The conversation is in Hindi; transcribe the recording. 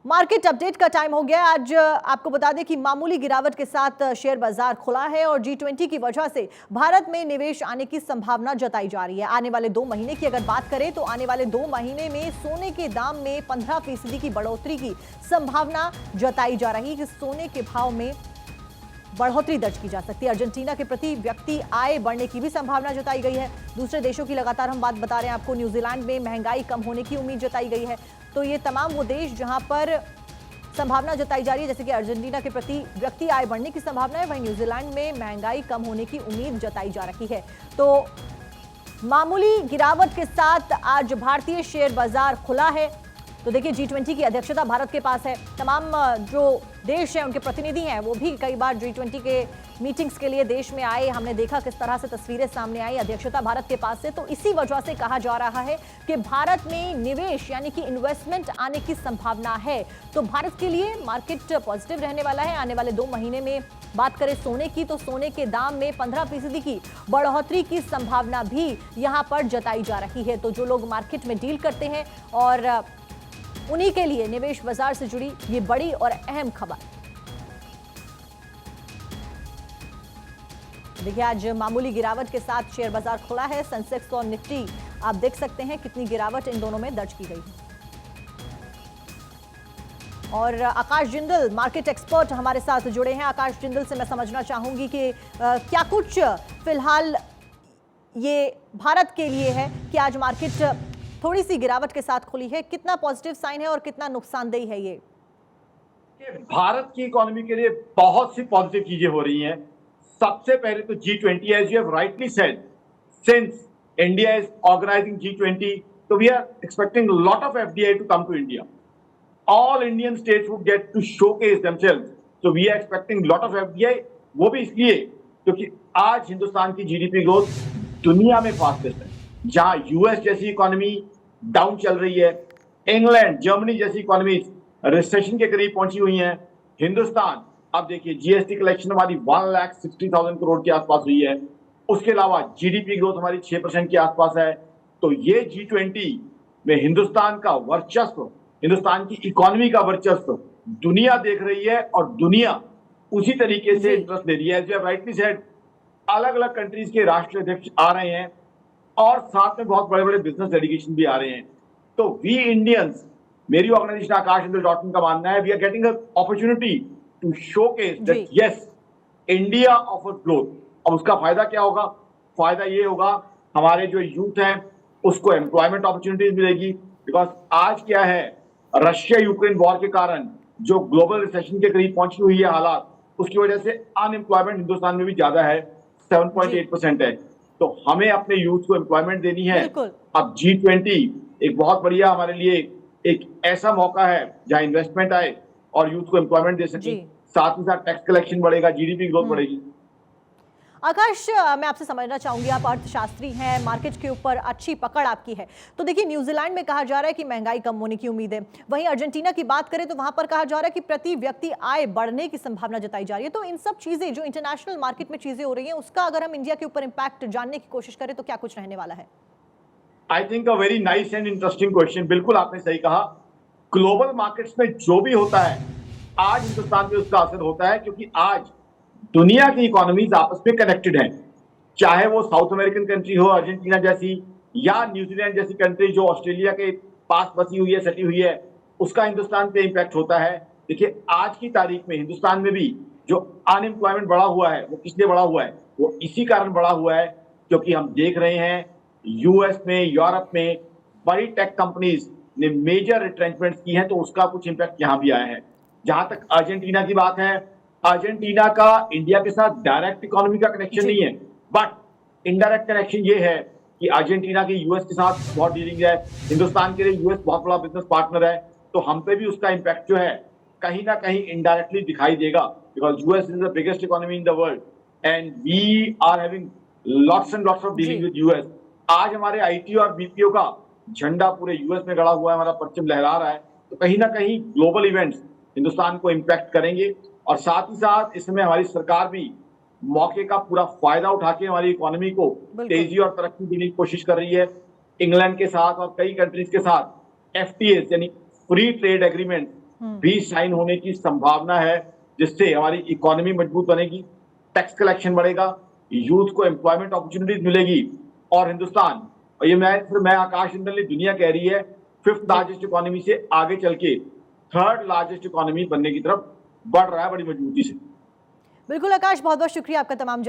मार्केट अपडेट का टाइम हो गया। आज आपको बता दें कि मामूली गिरावट के साथ शेयर बाजार खुला है और G20 की वजह से भारत में निवेश आने की संभावना जताई जा रही है। आने वाले 2 महीने की अगर बात करें तो आने वाले 2 महीने में सोने के दाम में 15% की बढ़ोतरी की संभावना जताई जा रही है। सोने के भाव में बढ़ोतरी दर्ज की जा सकती है। अर्जेंटीना के प्रति व्यक्ति आय बढ़ने की भी संभावना जताई गई है। दूसरे देशों की लगातार हम बात बता रहे हैं आपको। न्यूजीलैंड में महंगाई कम होने की उम्मीद जताई गई है। तो ये तमाम वो देश जहां पर संभावना जताई जा रही है, जैसे कि अर्जेंटीना के प्रति व्यक्ति आय बढ़ने की संभावना है, वहीं न्यूजीलैंड में महंगाई कम होने की उम्मीद जताई जा रही है। तो मामूली गिरावट के साथ आज भारतीय शेयर बाजार खुला है। तो देखिए, G20 की अध्यक्षता भारत के पास है। तमाम जो देश हैं उनके प्रतिनिधि हैं वो भी कई बार G20 के मीटिंग्स के लिए देश में आए। हमने देखा किस तरह से तस्वीरें सामने आई। अध्यक्षता भारत के पास है, तो इसी वजह से कहा जा रहा है कि भारत में निवेश यानी कि इन्वेस्टमेंट आने की संभावना है। तो भारत के लिए मार्केट पॉजिटिव रहने वाला है। आने वाले 2 महीने में बात करें सोने की, तो सोने के दाम में 15% की बढ़ोतरी की संभावना भी यहां पर जताई जा रही है। तो जो लोग मार्केट में डील करते हैं और उन्हीं के लिए निवेश बाजार से जुड़ी ये बड़ी और अहम खबर। देखिए, आज मामूली गिरावट के साथ शेयर बाजार खुला है। सेंसेक्स और निफ्टी आप देख सकते हैं कितनी गिरावट इन दोनों में दर्ज की गई है। और आकाश जिंदल मार्केट एक्सपर्ट हमारे साथ जुड़े हैं। आकाश जिंदल से मैं समझना चाहूंगी कि क्या कुछ फिलहाल ये भारत के लिए है कि आज मार्केट थोड़ी सी गिरावट के साथ खुली है। कितना पॉजिटिव साइन है और कितना नुकसानदेह है ये? भारत की इकोनॉमी के लिए बहुत सी पॉजिटिव चीजें हो रही हैं। सबसे पहले तो G20, as you have rightly said, since India is organising G20, तो we are expecting lot of FDI to come to India. All Indian states would get to showcase themselves. So we are expecting lot of FDI. वो भी इसलिए क्योंकि आज हिंदुस्तान की GDP ग्रोथ दुनिया में फास्टेस्ट है। जहां US जैसी इकोनॉमी डाउन चल रही है, इंग्लैंड, जर्मनी जैसी इकोनॉमी रिसेशन के करीब पहुंची हुई है, हिंदुस्तान अब देखिए GST कलेक्शन हमारी 1,60,000 करोड़ के आसपास हुई है। उसके अलावा GDP ग्रोथ हमारी 6% के आसपास है। तो ये G20 में हिंदुस्तान का वर्चस्व, हिंदुस्तान की इकोनॉमी का वर्चस्व दुनिया देख रही है और दुनिया उसी तरीके से इंटरेस्ट ले रही है। As you have rightly said, अलग अलग कंट्रीज के राष्ट्राध्यक्ष आ रहे हैं और साथ में बहुत बड़े बड़े बिजनेस डेलीगेशन भी आ रहे हैं। तो वी इंडियंस, मेरी ऑर्गेनाइजेशन आकाश.in का मानना है, we are getting a opportunity to showcase that yes, India offer growth. अब उसका फायदा क्या होगा? फायदा ये होगा हमारे जो यूथ हैं उसको एम्प्लॉयमेंट अपॉर्चुनिटीज मिलेगी। बिकॉज आज क्या है, रशिया यूक्रेन वॉर के कारण जो ग्लोबल रिसेशन के करीब पहुंची हुई है हालात, उसकी वजह से अनएम्प्लॉयमेंट हिंदुस्तान में भी ज्यादा है, 7.8% है। तो हमें अपने यूथ को एम्प्लॉयमेंट देनी है। अब G20 एक बहुत बढ़िया हमारे लिए एक ऐसा मौका है जहां इन्वेस्टमेंट आए और यूथ को एम्प्लॉयमेंट दे सके, साथ ही साथ टैक्स कलेक्शन बढ़ेगा, GDP ग्रोथ बढ़ेगी। आकाश, मैं आपसे समझना चाहूंगी, आप अर्थशास्त्री हैं, मार्केट के ऊपर अच्छी पकड़ आपकी है। तो देखिए, न्यूजीलैंड में कहा जा रहा है कि महंगाई कम होने की उम्मीद है। वहीं अर्जेंटीना की बात करें तो वहां पर कहा जा रहा है कि प्रति व्यक्ति आय बढ़ने की संभावना जताई जा रही है। तो इन सब चीजें जो इंटरनेशनल मार्केट में चीजें हो रही हैं, उसका अगर हम इंडिया के ऊपर इंपैक्ट जानने की कोशिश करें तो क्या कुछ रहने वाला है? I think a very nice and interesting question. बिल्कुल आपने सही कहा। ग्लोबल मार्केट्स में जो भी होता है आज हिंदुस्तान में उसका असर होता है, क्योंकि आज दुनिया की इकोनॉमीज आपस में कनेक्टेड हैं। चाहे वो साउथ अमेरिकन कंट्री हो, अर्जेंटीना जैसी, या न्यूजीलैंड जैसी कंट्री जो ऑस्ट्रेलिया के पास बसी हुई है, सटी हुई है, उसका हिंदुस्तान पे इंपैक्ट होता है। देखिए, आज की तारीख में हिंदुस्तान में भी जो अनएम्प्लॉयमेंट बढ़ा हुआ है, वो किस लिए बढ़ा हुआ है? वो इसी कारण बढ़ा हुआ है क्योंकि हम देख रहे हैं US में, यूरोप में बड़ी टेक कंपनीज ने मेजर रिट्रेंचमेंट की है, तो उसका कुछ इंपैक्ट यहाँ भी आया है। जहां तक अर्जेंटीना की बात है, अर्जेंटीना का इंडिया के साथ डायरेक्ट इकोनॉमी का कनेक्शन नहीं है, बट इनडायरेक्ट कनेक्शन ये है कि अर्जेंटीना की US के साथ बहुत डीलिंग है। हिंदुस्तान के लिए US बहुत बड़ा बिजनेस पार्टनर है, तो हम पे भी उसका इंपैक्ट जो है कहीं ना कहीं इनडायरेक्टली दिखाई देगा। Because US is the biggest economy in the world and we are having lots and lots of dealing with US। आज हमारे IT और BPO का झंडा पूरे US में गड़ा हुआ है, हमारा परचम लहरा रहा है। तो कहीं ना कहीं ग्लोबल इवेंट्स हिंदुस्तान को इंपैक्ट करेंगे और साथ ही साथ इसमें हमारी सरकार भी मौके का पूरा फायदा उठा के हमारी इकोनॉमी को तेजी और तरक्की देने की कोशिश कर रही है। इंग्लैंड के साथ और कई कंट्रीज के साथ FTAs यानी फ्री ट्रेड एग्रीमेंट भी साइन होने की संभावना है, जिससे हमारी इकोनॉमी मजबूत बनेगी, टैक्स कलेक्शन बढ़ेगा, यूथ को एम्प्लॉयमेंट अपॉर्चुनिटीज मिलेगी और हिंदुस्तान, और ये मैं आकाश इंदल ने दुनिया कह रही है, 5th लार्जेस्ट इकोनॉमी से आगे चल के 3rd लार्जेस्ट इकोनॉमी बनने की तरफ बढ़ रहा है बड़ी मजबूती से। बिल्कुल आकाश, बहुत बहुत शुक्रिया आपका तमाम